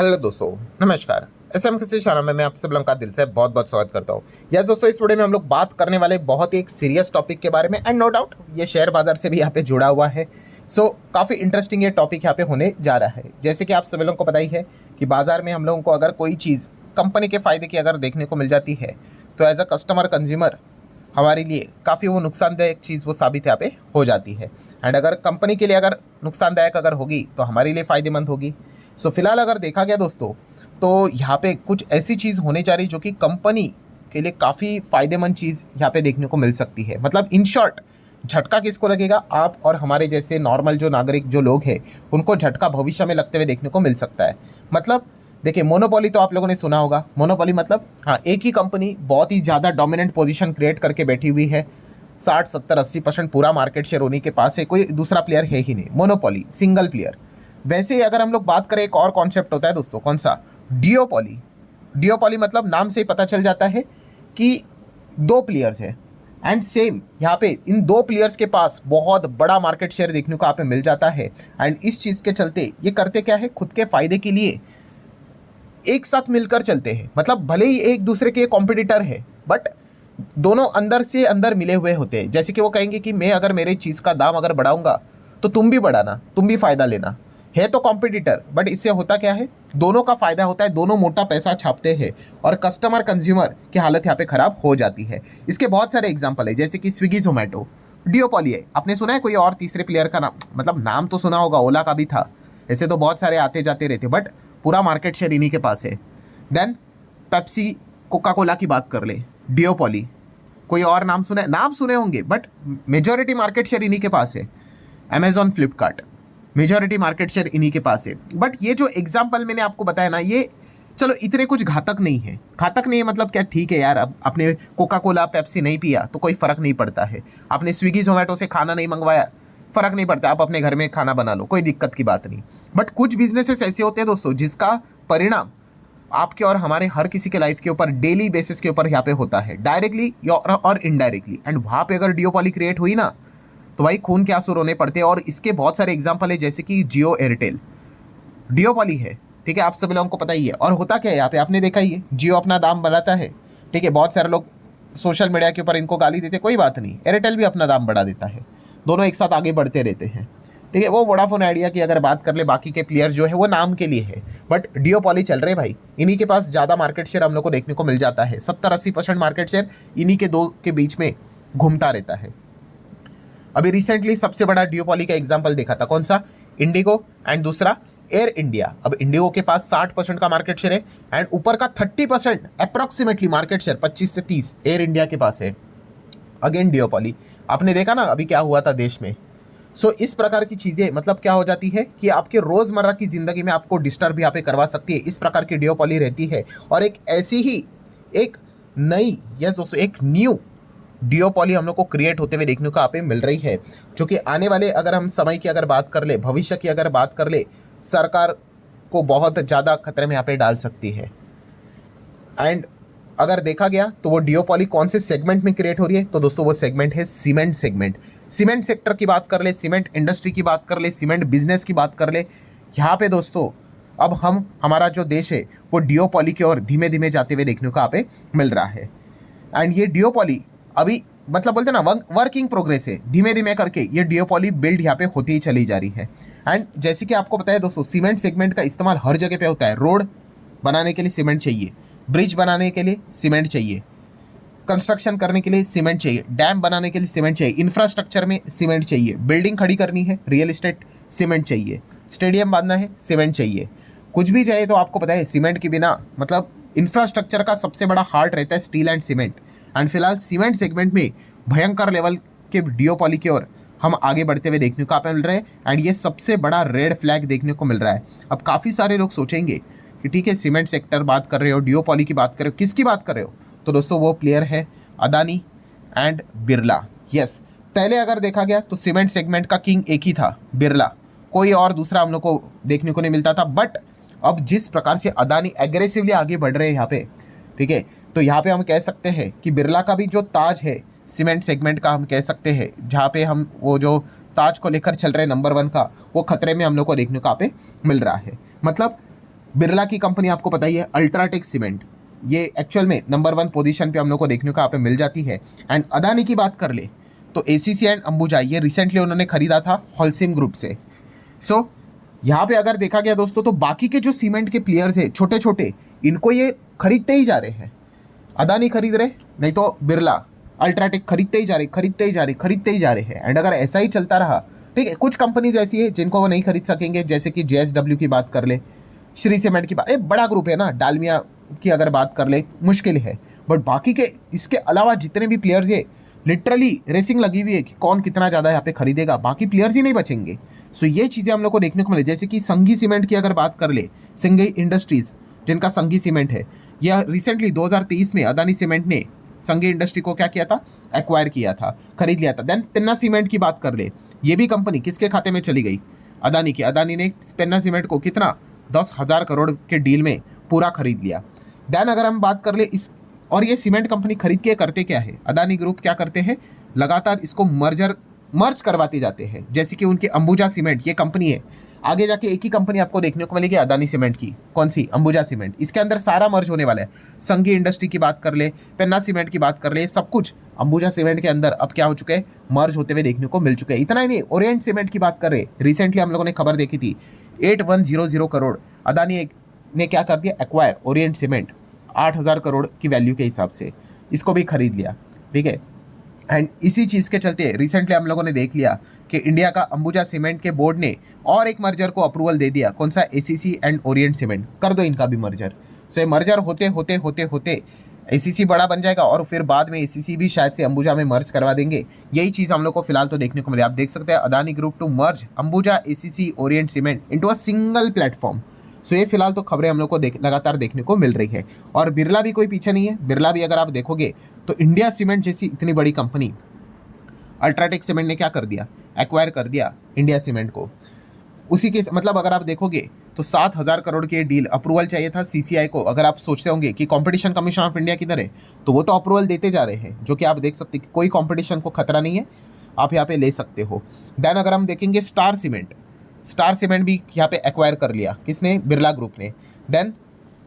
Hello दोस्तों, नमस्कार। SM किसी शाला में मैं आप सब लोगों का दिल से बहुत बहुत स्वागत करता हूँ। यस दोस्तों, इस वीडियो में हम लोग बात करने वाले बहुत ही एक सीरियस टॉपिक के बारे में, एंड नो डाउट ये शेयर बाजार से भी यहाँ पे जुड़ा हुआ है। सो काफ़ी इंटरेस्टिंग ये टॉपिक यहाँ पे होने जा रहा है। जैसे कि आप सभी लोगों को पता ही है कि बाजार में हम लोगों को अगर कोई चीज़ कंपनी के फ़ायदे की अगर देखने को मिल जाती है तो एज अ कस्टमर कंज्यूमर हमारे लिए काफ़ी वो नुकसानदायक चीज़ वो साबित यहाँ पे हो जाती है। एंड अगर कंपनी के लिए अगर नुकसानदायक अगर होगी तो हमारे लिए फ़ायदेमंद होगी। सो फिलहाल अगर देखा गया दोस्तों, तो यहाँ पे कुछ ऐसी चीज़ होने जा रही जो कि कंपनी के लिए काफ़ी फ़ायदेमंद चीज़ यहाँ पे देखने को मिल सकती है। मतलब इन शॉर्ट, झटका किसको लगेगा? आप और हमारे जैसे नॉर्मल जो नागरिक जो लोग हैं उनको झटका भविष्य में लगते हुए देखने को मिल सकता है। मतलब देखिए, मोनोपोली तो आप लोगों ने सुना होगा। मोनोपोली मतलब हाँ, एक ही कंपनी बहुत ही ज़्यादा डोमिनेंट पोजीशन क्रिएट करके बैठी हुई है। 60 70 80% पूरा मार्केट शेयर उन्हीं के पास है, कोई दूसरा प्लेयर है ही नहीं। Monopoly, single player. वैसे ही अगर हम लोग बात करें, एक और कॉन्सेप्ट होता है दोस्तों, कौन सा? डियोपॉली। डियोपॉली मतलब नाम से ही पता चल जाता है कि दो प्लेयर्स हैं, एंड सेम यहाँ पे इन दो प्लेयर्स के पास बहुत बड़ा मार्केट शेयर देखने को यहाँ पे मिल जाता है। एंड इस चीज़ के चलते ये करते क्या है, खुद के फायदे के लिए एक साथ मिलकर चलते हैं। मतलब भले ही एक दूसरे के कॉम्पिटिटर है, बट दोनों अंदर से अंदर मिले हुए होते हैं। जैसे कि वो कहेंगे कि मैं अगर मेरे चीज़ का दाम अगर बढ़ाऊंगा तो तुम भी बढ़ाना, तुम भी फ़ायदा लेना। है तो कॉम्पिटिटर, बट इससे होता क्या है, दोनों का फ़ायदा होता है, दोनों मोटा पैसा छापते हैं और कस्टमर कंज्यूमर की हालत यहाँ पे ख़राब हो जाती है। इसके बहुत सारे एग्जाम्पल है, जैसे कि स्विगी जोमेटो डियोपॉली है। आपने सुना है कोई और तीसरे प्लेयर का नाम? मतलब नाम तो सुना होगा, ओला का भी था। ऐसे तो बहुत सारे आते जाते रहते, बट पूरा मार्केट शेयर इन्हीं के पास है। देन पेप्सी, कोका कोला की बात कर ले, डियोपॉली। कोई और नाम सुने? नाम सुने होंगे, बट मेजॉरिटी मार्केट शेयर इन्हीं के पास है। Amazon, Flipkart, majority market share इन्हीं के पास है। बट ये जो एग्जाम्पल मैंने आपको बताया ना, ये चलो इतने कुछ घातक नहीं है। घातक नहीं है मतलब क्या? ठीक है यार, अब आपने कोका कोला पेप्सी नहीं पिया तो कोई फ़र्क नहीं पड़ता है। आपने स्विगी जोमेटो से खाना नहीं मंगवाया, फ़र्क नहीं पड़ता, आप अपने घर में खाना बना लो, कोई दिक्कत की बात नहीं। बट कुछ बिजनेसेस ऐसे होते हैं दोस्तों जिसका परिणाम आपके और हमारे हर किसी के लाइफ के ऊपर डेली बेसिस के ऊपर यहाँ पे होता है, डायरेक्टली और इनडायरेक्टली। एंड वहाँ पे अगर डियोपॉली क्रिएट हुई ना, तो भाई खून के आंसू रोने पड़ते हैं। और इसके बहुत सारे एग्जांपल है, जैसे कि जियो एयरटेल डियोपॉली है। ठीक है, आप सभी लोगों को पता ही है। और होता क्या है यहाँ पे, आपने देखा ही है, जियो अपना दाम बढ़ाता है। ठीक है, बहुत सारे लोग सोशल मीडिया के ऊपर इनको गाली देते, कोई बात नहीं, एयरटेल भी अपना दाम बढ़ा देता है। दोनों एक साथ आगे बढ़ते रहते हैं। ठीक है, वो वोडाफोन आइडिया की अगर बात कर ले, बाकी के प्लेयर जो है वो नाम के लिए है, बट डियोपॉली चल रहे भाई। इन्हीं के पास ज़्यादा मार्केट शेयर हम लोग को देखने को मिल जाता है। 70 80% मार्केट शेयर इन्हीं के दो के बीच में घूमता रहता है। अभी रिसेंटली सबसे बड़ा डियोपॉली का एग्जांपल देखा था, कौन सा? इंडिगो, एंड दूसरा एयर इंडिया। अब इंडिगो के पास 60% का मार्केट शेयर है, एंड ऊपर का 30% अप्रॉक्सीमेटली मार्केट शेयर 25 से 30 एयर इंडिया के पास है। अगेन डियोपॉली। आपने देखा ना अभी क्या हुआ था देश में। सो इस प्रकार की चीज़ें मतलब क्या हो जाती है कि आपके रोज़मर्रा की ज़िंदगी में आपको डिस्टर्ब यहाँ पे करवा सकती है। इस प्रकार की डियोपॉली रहती है। और एक ऐसी ही एक नई, यस दोस्तों, एक न्यू डियोपॉली हम लोग को क्रिएट होते हुए देखने को यहाँ पे मिल रही है, जो कि आने वाले अगर हम समय की अगर बात कर ले, भविष्य की अगर बात कर ले, सरकार को बहुत ज़्यादा खतरे में यहाँ पे डाल सकती है। एंड अगर देखा गया तो वो डियोपॉली कौन से सेगमेंट में क्रिएट हो रही है, तो दोस्तों वो सेगमेंट है सीमेंट सेगमेंट। सीमेंट सेक्टर की बात कर ले, सीमेंट इंडस्ट्री की बात कर ले, सीमेंट बिजनेस की बात कर ले। यहाँ पे दोस्तों अब हमारा जो देश है वो डियोपॉली की ओर धीमे धीमे जाते हुए देखने को यहाँ पे मिल रहा है। एंड ये डियोपॉली अभी मतलब बोलते हैं ना, वर्किंग प्रोग्रेस है। धीमे धीमे करके ये डियोपॉली बिल्ड यहाँ पे होती ही चली जा रही है। एंड जैसे कि आपको पता है दोस्तों, सीमेंट सेगमेंट का इस्तेमाल हर जगह पे होता है। रोड बनाने के लिए सीमेंट चाहिए, ब्रिज बनाने के लिए सीमेंट चाहिए, कंस्ट्रक्शन करने के लिए सीमेंट चाहिए, डैम बनाने के लिए सीमेंट चाहिए, इंफ्रास्ट्रक्चर में सीमेंट चाहिए, बिल्डिंग खड़ी करनी है, रियल इस्टेट, सीमेंट चाहिए, स्टेडियम बांधना है, सीमेंट चाहिए। कुछ भी चाहिए तो आपको पता है सीमेंट के बिना, मतलब इंफ्रास्ट्रक्चर का सबसे बड़ा हार्ट रहता है स्टील एंड सीमेंट। एंड फिलहाल सीमेंट सेगमेंट में भयंकर लेवल के डियोपॉली की ओर हम आगे बढ़ते हुए देखने को मिल रहे हैं। एंड ये सबसे बड़ा रेड फ्लैग देखने को मिल रहा है। अब काफ़ी सारे लोग सोचेंगे कि ठीक है, सीमेंट सेक्टर बात कर रहे हो, डियोपॉली की बात कर रहे हो, किसकी बात कर रहे हो? तो दोस्तों वो प्लेयर है अदानी एंड बिरला। यस, पहले अगर देखा गया तो सीमेंट सेगमेंट का किंग एक ही था, बिरला। कोई और दूसरा हम लोग को देखने को नहीं मिलता था। बट अब जिस प्रकार से अदानी एग्रेसिवली आगे बढ़ रहे हैं यहाँ पे, ठीक है, तो यहाँ पे हम कह सकते हैं कि बिरला का भी जो ताज है सीमेंट सेगमेंट का, हम कह सकते हैं जहाँ पे हम वो जो ताज को लेकर चल रहे नंबर 1 का, वो खतरे में हम लोग को देखने को यहाँ पे मिल रहा है। मतलब बिरला की कंपनी आपको पता ही है, अल्ट्राटेक सीमेंट, ये एक्चुअल में नंबर 1 पोजीशन पे हम लोग को देखने को यहाँ पे मिल जाती है। एंड अदानी की बात कर ले तो एसीसी एंड अंबुजा ये रिसेंटली उन्होंने खरीदा था होलसिम ग्रुप से। सो यहाँ पे अगर देखा गया दोस्तों तो बाकी के जो सीमेंट के प्लेयर्स हैं छोटे छोटे, इनको ये खरीदते ही जा रहे हैं। अदानी खरीद रहे, नहीं तो बिरला, अल्ट्राटेक खरीदते ही जा रहे, खरीदते ही जा रहे, खरीदते ही जा रहे हैं। एंड अगर ऐसा ही चलता रहा, ठीक है, कुछ कंपनीज ऐसी है जिनको वो नहीं खरीद सकेंगे, जैसे कि JSW की बात कर ले, श्री सीमेंट की बात, एक बड़ा ग्रुप है ना, डालमिया की अगर बात कर ले मुश्किल है। बट बाकी के इसके अलावा जितने भी प्लेयर्स है, लिटरली रेसिंग लगी हुई है कि कौन कितना ज़्यादा यहाँ पे खरीदेगा, बाकी प्लेयर्स ही नहीं बचेंगे। सो ये चीज़ें हम लोग को देखने को मिले, जैसे कि संघी सीमेंट की अगर बात कर ले, संघी इंडस्ट्रीज जिनका संघी सीमेंट है, यह रिसेंटली 2023 में अदानी सीमेंट ने संघी इंडस्ट्री को क्या किया था, एक्वायर किया था, खरीद लिया था। देन पेन्ना सीमेंट की बात कर ले, ये भी कंपनी किसके खाते में चली गई, अदानी की। अदानी ने पेन्ना सीमेंट को कितना 10,000 करोड़ के डील में पूरा खरीद लिया। देन अगर हम बात कर ले इस, और ये सीमेंट कंपनी खरीद के करते क्या है, अदानी ग्रुप क्या करते हैं, लगातार इसको मर्ज करवाते जाते हैं। जैसे कि उनकी अंबुजा सीमेंट ये कंपनी है, आगे जाके एक ही कंपनी आपको देखने को मिलेगी अदानी सीमेंट की, कौन सी, अंबुजा सीमेंट। इसके अंदर सारा मर्ज होने वाला है। संघी इंडस्ट्री की बात कर ले, पेन्ना सीमेंट की बात कर ले, सब कुछ अंबुजा सीमेंट के अंदर अब क्या हो चुके हैं, मर्ज होते हुए देखने को मिल चुके हैं। इतना ही नहीं, ओरिएंट सीमेंट की बात कर रहे, रिसेंटली हम लोगों ने खबर देखी थी, 8100 करोड़ अदानी ने क्या कर दिया, एक्वायर ओरिएंट सीमेंट, 8,000 करोड़ की वैल्यू के हिसाब से इसको भी खरीद लिया, ठीक है। एंड इसी चीज़ के चलते रिसेंटली हम लोगों ने देख लिया कि इंडिया का अंबुजा सीमेंट के बोर्ड ने और एक मर्जर को अप्रूवल दे दिया, कौन सा, एसीसी एंड ओरिएंट सीमेंट, कर दो इनका भी मर्जर। सो ये मर्जर होते होते होते होते एसीसी बड़ा बन जाएगा और फिर बाद में एसीसी भी शायद से अंबुजा में मर्ज करवा देंगे। यही चीज़ हम लोग को फिलहाल तो देखने को मिले। आप देख सकते हैं Adani group to merge Ambuja ACC Orient cement into a single platform. So ये फिलहाल तो खबरें हम लोग को लगातार देखने को मिल रही है। और बिरला भी कोई पीछे नहीं है, बिरला भी अगर आप देखोगे तो इंडिया सीमेंट जैसी इतनी बड़ी कंपनी अल्ट्राटेक सीमेंट ने क्या कर दिया, एक्वायर कर दिया इंडिया सीमेंट को। उसी के मतलब अगर आप देखोगे तो 7,000 करोड़ की डील अप्रूवल चाहिए था सीसीआई को। अगर आप सोचते होंगे कि कंपटीशन कमीशन ऑफ इंडिया किधर है, तो वो तो अप्रूवल देते जा रहे हैं, जो कि आप देख सकते हैं कि कोई कंपटीशन को खतरा नहीं है, आप यहाँ पे ले सकते हो। देन अगर हम देखेंगे स्टार सीमेंट भी यहाँ पे एक्वायर कर लिया, किसने, बिरला ग्रुप ने। देन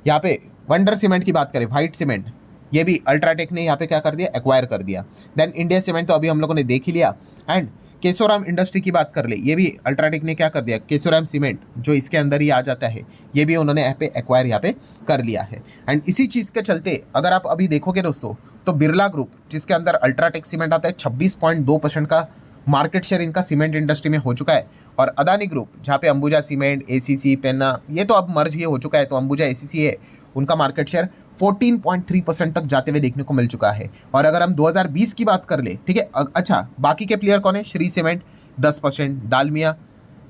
यहाँ पे वंडर सीमेंट की बात करें, वाइट सीमेंट, ये भी अल्ट्राटेक ने यहाँ पे क्या कर दिया, एक्वायर कर दिया। देन इंडिया सीमेंट तो अभी हम लोगों ने देख ही लिया। एंड केशोराम इंडस्ट्री की बात कर ले, ये भी अल्ट्राटेक ने क्या कर दिया, केशोराम सीमेंट जो इसके अंदर ही आ जाता है, ये भी उन्होंने यहाँ पे एक्वायर यहाँ पे कर लिया है। एंड इसी चीज़ के चलते अगर आप अभी देखोगे दोस्तों तो बिरला ग्रुप जिसके अंदर अल्ट्राटेक सीमेंट आता है, 26.2% का मार्केट शेयर इनका सीमेंट इंडस्ट्री में हो चुका है। और अदानी ग्रुप जहाँ पे अंबुजा सीमेंट, एसीसी, पेन्ना, ये तो अब मर्ज ये हो चुका है, तो अंबुजा एसीसी है, उनका मार्केट शेयर 14.3% तक जाते हुए देखने को मिल चुका है। और अगर हम 2020 की बात कर ले, ठीक है, अच्छा बाकी के प्लेयर कौन है, श्री सीमेंट 10%, डालमिया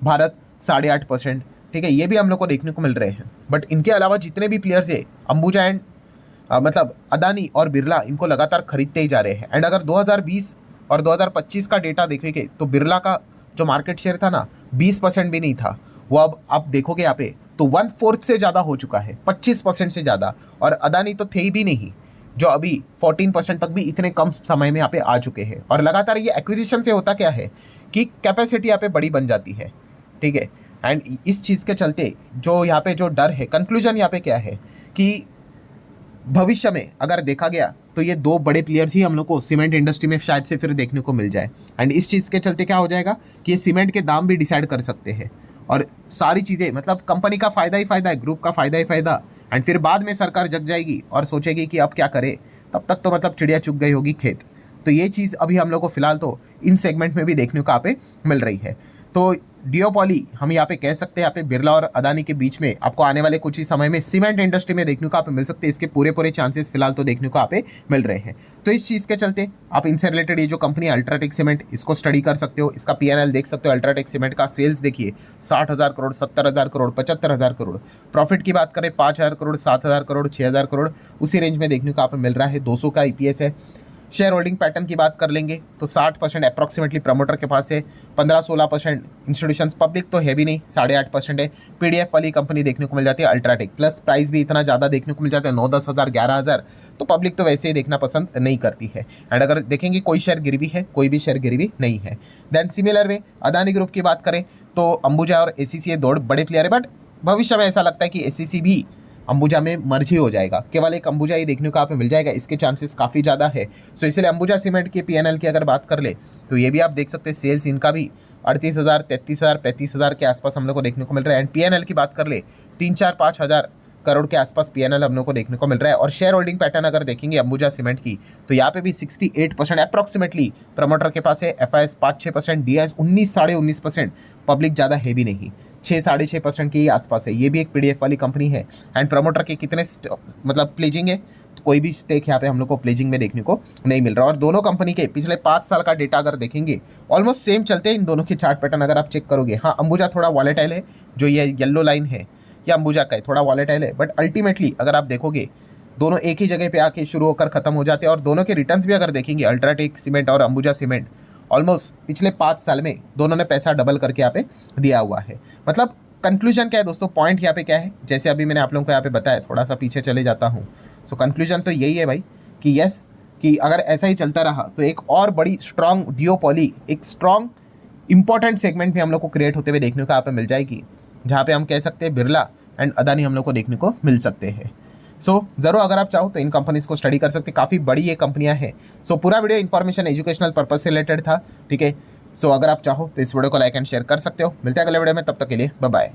भारत 8.5%, ठीक है, ये भी हम लोग को देखने को मिल रहे हैं। बट इनके अलावा जितने भी प्लेयर्स है, अंबुजा एंड मतलब अदानी और बिरला इनको लगातार खरीदते ही जा रहे हैं। एंड अगर 2020 और 2025 का डेटा देखेंगे तो बिरला का जो मार्केट शेयर था ना, 20% भी नहीं था, वो अब आप देखोगे यहाँ पे तो 1/4 से ज़्यादा हो चुका है, 25% से ज़्यादा। और अदानी तो थे ही भी नहीं, जो अभी 14% तक भी इतने कम समय में यहाँ पे आ चुके हैं। और लगातार ये एक्विजिशन से होता क्या है कि कैपेसिटी यहाँ पे बड़ी बन जाती है, ठीक है। एंड इस चीज़ के चलते जो यहाँ पे जो डर है, कंक्लूजन यहाँ पे क्या है कि भविष्य में अगर देखा गया तो ये 2 बड़े प्लेयर्स ही हम लोग को सीमेंट इंडस्ट्री में शायद से फिर देखने को मिल जाए। एंड इस चीज़ के चलते क्या हो जाएगा कि ये सीमेंट के दाम भी डिसाइड कर सकते हैं और सारी चीज़ें, मतलब कंपनी का फ़ायदा ही फ़ायदा है, ग्रुप का फ़ायदा ही फ़ायदा। एंड फिर बाद में सरकार जग जाएगी और सोचेगी कि अब क्या करे, तब तक तो मतलब चिड़िया चुग गई होगी खेत। तो ये चीज़ अभी हम लोग को फिलहाल तो इन सेगमेंट में भी देखने को यहाँ पे मिल रही है। तो डियोपॉली हम यहाँ पे कह सकते हैं, यहाँ पे बिरला और अदानी के बीच में आपको आने वाले कुछ ही समय में सीमेंट इंडस्ट्री में देखने को यहाँ पे मिल सकते हैं। इसके पूरे चांसेस फिलहाल तो देखने को यहाँ पे मिल रहे हैं। तो इस चीज़ के चलते आप इनसे रिलेटेड ये जो कंपनी अल्ट्राटेक सीमेंट, इसको स्टडी कर सकते हो, इसका पीएनएल देख सकते हो। अल्ट्राटेक सीमेंट का सेल्स देखिए 60,000 करोड़, 70,000 करोड़, 75,000 करोड़। प्रॉफिट की बात करें 5,000 करोड़, 7,000 करोड़, 6,000 करोड़, उसी रेंज में देखने को यहाँ पे मिल रहा है। 200 का ईपीएस है। शेयर होल्डिंग पैटर्न की बात कर लेंगे तो 60% अप्रॉक्सीमेटली प्रमोटर के पास है, 15-16% इंस्टीट्यूशंस, पब्लिक तो है भी नहीं, 8.5% है। पीडीएफ वाली कंपनी देखने को मिल जाती है अल्ट्राटेक, प्लस प्राइस भी इतना ज़्यादा देखने को मिल जाता है, 9-10 हज़ार, 11,000, तो पब्लिक तो वैसे ही देखना पसंद नहीं करती है। एंड अगर देखेंगे कोई शेयर गिरवी है, कोई भी शेयर गिरवी नहीं है। Then similar way Adani group की बात करें तो अंबुजा और एसीसी 2 बड़े प्लेयर है, बट भविष्य में ऐसा लगता है कि एसईसी भी अंबुजा में मर्ज ही हो जाएगा, केवल एक अंबुजा ही देखने को आप मिल जाएगा, इसके चांसेस काफ़ी ज़्यादा है। सो इसलिए अंबुजा सीमेंट के पीएनएल की अगर बात कर ले तो ये भी आप देख सकते हैं, सेल्स इनका भी 38,000, 33,000, 35,000 के आसपास हम लोग को देखने को मिल रहा है। एंड पीएनएल की बात कर ले 3-4-5 हज़ार करोड़ के आसपास पीएनएल हम लोग को देखने को मिल रहा है। और शेयर होल्डिंग पैटर्न अगर देखेंगे अंबुजा सीमेंट की तो यहाँ पे भी 68% अप्रॉक्सीमेटली प्रमोटर के पास है, एफआईएस 5-6%, डीआईएस 19-19%, पब्लिक ज़्यादा है भी नहीं, 6-6.5% के ही आसपास है। ये भी एक पीडीएफ वाली कंपनी है। एंड प्रमोटर के कितने मतलब प्लेजिंग है, तो कोई भी स्टेक यहाँ पे हम लोग को प्लेजिंग में देखने को नहीं मिल रहा। और दोनों कंपनी के पिछले 5 साल का डेटा अगर देखेंगे ऑलमोस्ट सेम चलते हैं इन दोनों के चार्ट पैटर्न अगर आप चेक करोगे। हाँ, अंबुजा थोड़ा वॉलेटाइल है, जो ये येलो लाइन है या अंबुजा का है थोड़ा वॉलेटाइल है, बट अल्टीमेटली अगर आप देखोगे दोनों एक ही जगह पे आके शुरू होकर खत्म हो जाते हैं। और दोनों के रिटर्न्स भी अगर देखेंगे अल्ट्राटेक सीमेंट और अंबुजा सीमेंट ऑलमोस्ट पिछले 5 साल में दोनों ने पैसा डबल करके यहाँ पे दिया हुआ है। मतलब कंक्लूजन क्या है दोस्तों, पॉइंट यहाँ पे क्या है, जैसे अभी मैंने आप लोगों को यहाँ पे बताया, थोड़ा सा पीछे चले जाता हूँ। सो कंक्लूजन तो यही है भाई कि यस, कि अगर ऐसा ही चलता रहा तो एक और बड़ी स्ट्रॉन्ग डियोपॉली, एक स्ट्रॉन्ग इंपॉर्टेंट सेगमेंट भी हम लोग को क्रिएट होते हुए देखने को यहाँ पे मिल जाएगी, जहाँ पे हम कह सकते हैं बिरला एंड अदानी हम लोग को देखने को मिल सकते हैं। सो ज़रूर अगर आप चाहो तो इन कंपनीज़ को स्टडी कर सकते हैं, काफ़ी बड़ी ये कंपनियां हैं। सो पूरा वीडियो इन्फॉर्मेशन एजुकेशनल पर्पज से रिलेटेड था, ठीक है। सो अगर आप चाहो तो इस वीडियो को लाइक एंड शेयर कर सकते हो। मिलते हैं अगले वीडियो में, तब तक के लिए बाय बाय।